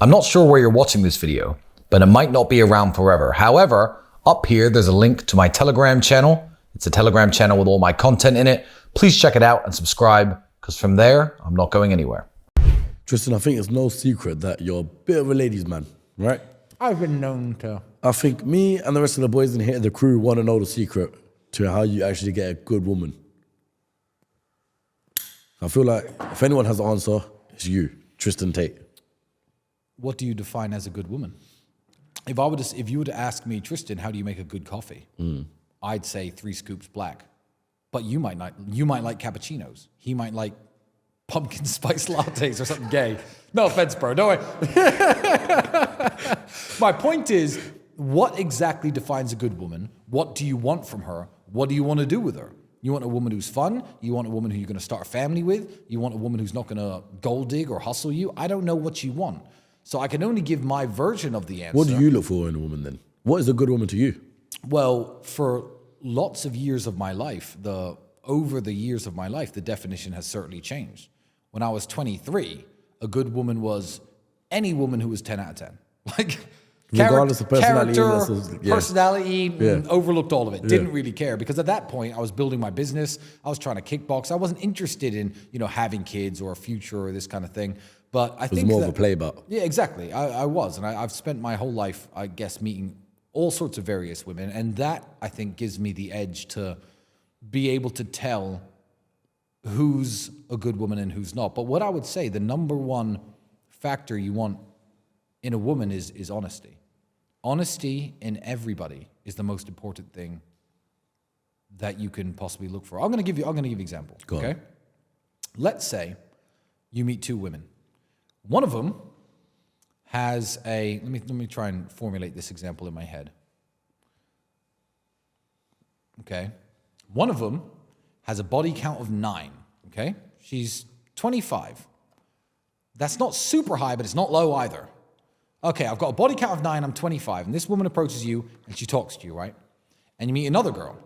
I'm not sure where you're watching this video, but it might not be around forever. However, up here, there's a link to my Telegram channel. It's a Telegram channel with all my content in it. Please check it out and subscribe, because from there, I'm not going anywhere. Tristan, I think it's no secret that you're a bit of a ladies' man, right? I've been known to. I think me and the rest of the boys in here, the crew, want to know the secret to how you actually get a good woman. I feel like if anyone has the answer, it's you, Tristan Tate. What do you define as a good woman? If you were to ask me, Tristan, how do you make a good coffee? I'd say 3 scoops black. But you might not. You might like cappuccinos. He might like pumpkin spice lattes or something gay. No offense, bro. No way. My point is, what exactly defines a good woman? What do you want from her? What do you want to do with her? You want a woman who's fun? You want a woman who you're going to start a family with? You want a woman who's not going to gold dig or hustle you? I don't know what you want. So I can only give my version of the answer. What do you look for in a woman then? What is a good woman to you? Well, for lots of years of my life, over the years of my life, the definition has certainly changed. When I was 23, a good woman was any woman who was 10 out of 10. Like, regardless of personality, personality, overlooked all of it. Didn't really care, because at that point I was building my business. I was trying to kickbox. I wasn't interested in, having kids or a future or this kind of thing. But I think it was more of a playbout. Yeah, exactly. I was, and I've spent my whole life, I guess, meeting all sorts of various women, and that I think gives me the edge to be able to tell who's a good woman and who's not. But what I would say, the number one factor you want in a woman is honesty. Honesty in everybody is the most important thing that you can possibly look for. I'm going to give you an example. Okay. Let's say you meet 2 women. One of them has let me try and formulate this example in my head. Okay. One of them has a body count of 9. Okay. She's 25. That's not super high, but it's not low either. Okay, I've got a body count of 9, I'm 25, and this woman approaches you and she talks to you, right? And you meet another girl,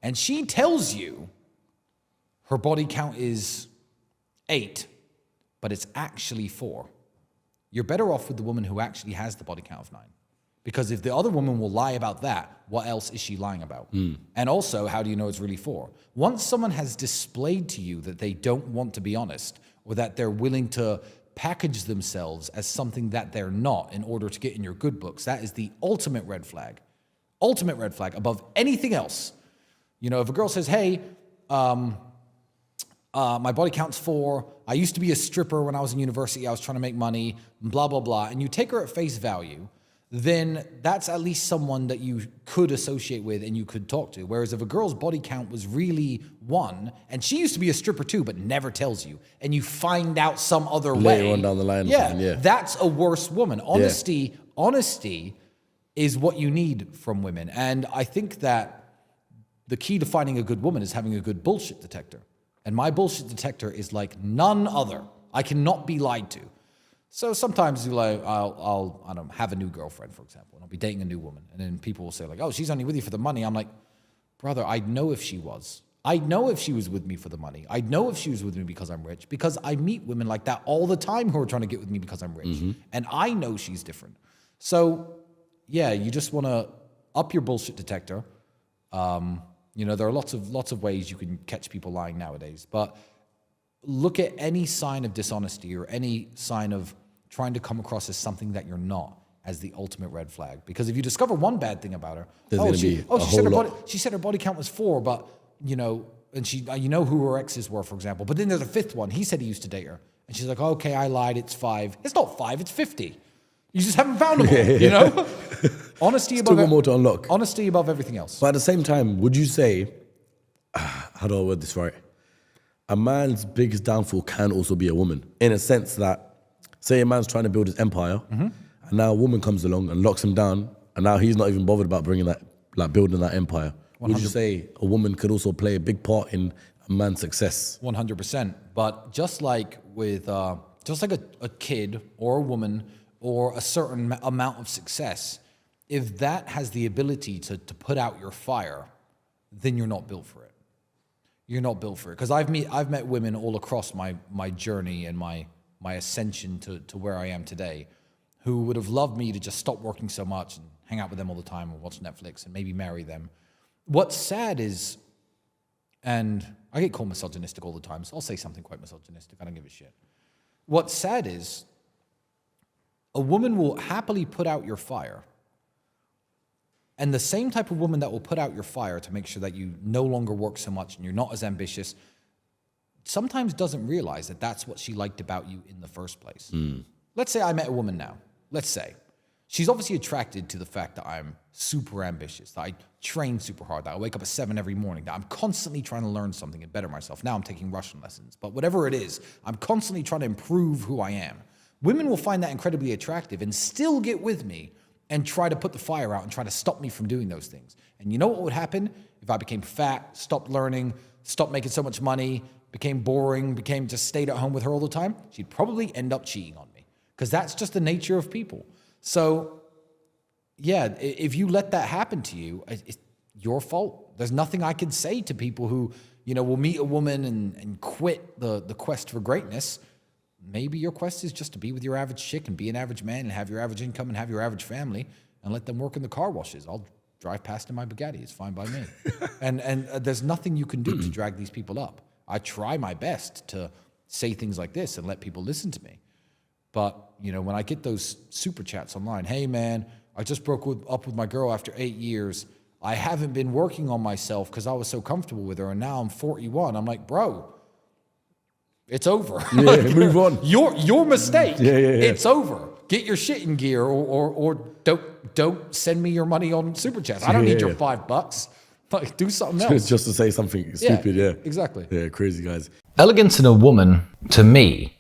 and she tells you her body count is 8, but it's actually 4. You're better off with the woman who actually has the body count of 9. Because if the other woman will lie about that, what else is she lying about? And also, how do you know it's really 4? Once someone has displayed to you that they don't want to be honest, or that they're willing to package themselves as something that they're not in order to get in your good books, that is the ultimate red flag. Ultimate red flag above anything else. If a girl says, hey, my body count's 4, I used to be a stripper when I was in university, I was trying to make money, blah, blah, blah, and you take her at face value, then that's at least someone that you could associate with and you could talk to. Whereas if a girl's body count was really 1, and she used to be a stripper too, but never tells you, and you find out some other way. Later on down the line. That's a worse woman. Honesty is what you need from women. And I think that the key to finding a good woman is having a good bullshit detector. And my bullshit detector is like none other. I cannot be lied to. So sometimes I'll have a new girlfriend, for example, and I'll be dating a new woman. And then people will say like, oh, she's only with you for the money. I'm like, brother, I'd know if she was. I'd know if she was with me for the money. I'd know if she was with me because I'm rich, because I meet women like that all the time who are trying to get with me because I'm rich. And I know she's different. So yeah, you just want to up your bullshit detector. There are lots of ways you can catch people lying nowadays, but look at any sign of dishonesty or any sign of trying to come across as something that you're not as the ultimate red flag. Because if you discover one bad thing about her, she said her body count was 4, but and she who her exes were, for example. But then there's a 5th one. He said he used to date her, and she's like, okay, I lied. It's 5. It's not 5. It's 50. You just haven't found them all. Honesty Still got more to unlock. Honesty above everything else. But at the same time, would you say, how do I word this right? A man's biggest downfall can also be a woman, in a sense that, say a man's trying to build his empire, and now a woman comes along and locks him down, and now he's not even bothered about building that empire. 100%. Would you say a woman could also play a big part in a man's success? 100%. But just like with, just like a kid or a woman or a certain amount of success, if that has the ability to put out your fire, then you're not built for it. You're not built for it. Because I've met women all across my journey and my ascension to where I am today who would have loved me to just stop working so much and hang out with them all the time and watch Netflix and maybe marry them. What's sad is, and I get called misogynistic all the time, so I'll say something quite misogynistic. I don't give a shit. What's sad is a woman will happily put out your fire, and the same type of woman that will put out your fire to make sure that you no longer work so much and you're not as ambitious sometimes doesn't realize that that's what she liked about you in the first place. Let's say I met a woman now. Let's say. She's obviously attracted to the fact that I'm super ambitious, that I train super hard, that I wake up at 7 every morning, that I'm constantly trying to learn something and better myself. Now I'm taking Russian lessons, but whatever it is, I'm constantly trying to improve who I am. Women will find that incredibly attractive and still get with me and try to put the fire out and try to stop me from doing those things. And you know what would happen if I became fat, stopped learning, stopped making so much money, became boring, just stayed at home with her all the time? She'd probably end up cheating on me, because that's just the nature of people. So, yeah, if you let that happen to you, it's your fault. There's nothing I can say to people who, will meet a woman and quit the quest for greatness. Maybe your quest is just to be with your average chick and be an average man and have your average income and have your average family and let them work in the car washes. I'll drive past in my Bugatti. It's fine by me. and there's nothing you can do to drag these people up. I try my best to say things like this and let people listen to me. But, when I get those super chats online, hey, man, I just broke up with my girl after 8 years. I haven't been working on myself because I was so comfortable with her, and now I'm 41. I'm like, bro, it's over. Yeah, move on. Your mistake. Yeah. It's over. Get your shit in gear, or don't send me your money on super chats. I don't need your $5. Like, do something else. Just to say something stupid, yeah. Exactly. Yeah, crazy guys. Elegance in a woman, to me,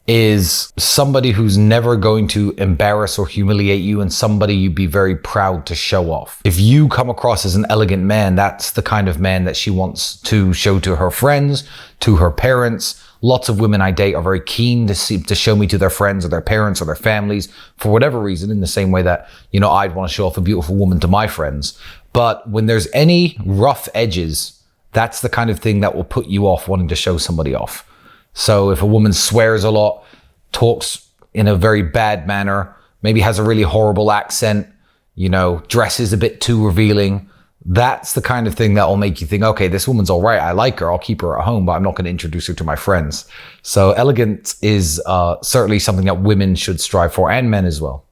is somebody who's never going to embarrass or humiliate you, and somebody you'd be very proud to show off. If you come across as an elegant man, that's the kind of man that she wants to show to her friends, to her parents. Lots of women I date are very keen to show me to their friends or their parents or their families for whatever reason, in the same way that, I'd want to show off a beautiful woman to my friends. But when there's any rough edges, that's the kind of thing that will put you off wanting to show somebody off. So if a woman swears a lot, talks in a very bad manner, maybe has a really horrible accent, dresses a bit too revealing, that's the kind of thing that will make you think, okay, this woman's all right. I like her. I'll keep her at home, but I'm not going to introduce her to my friends. So elegance is certainly something that women should strive for, and men as well.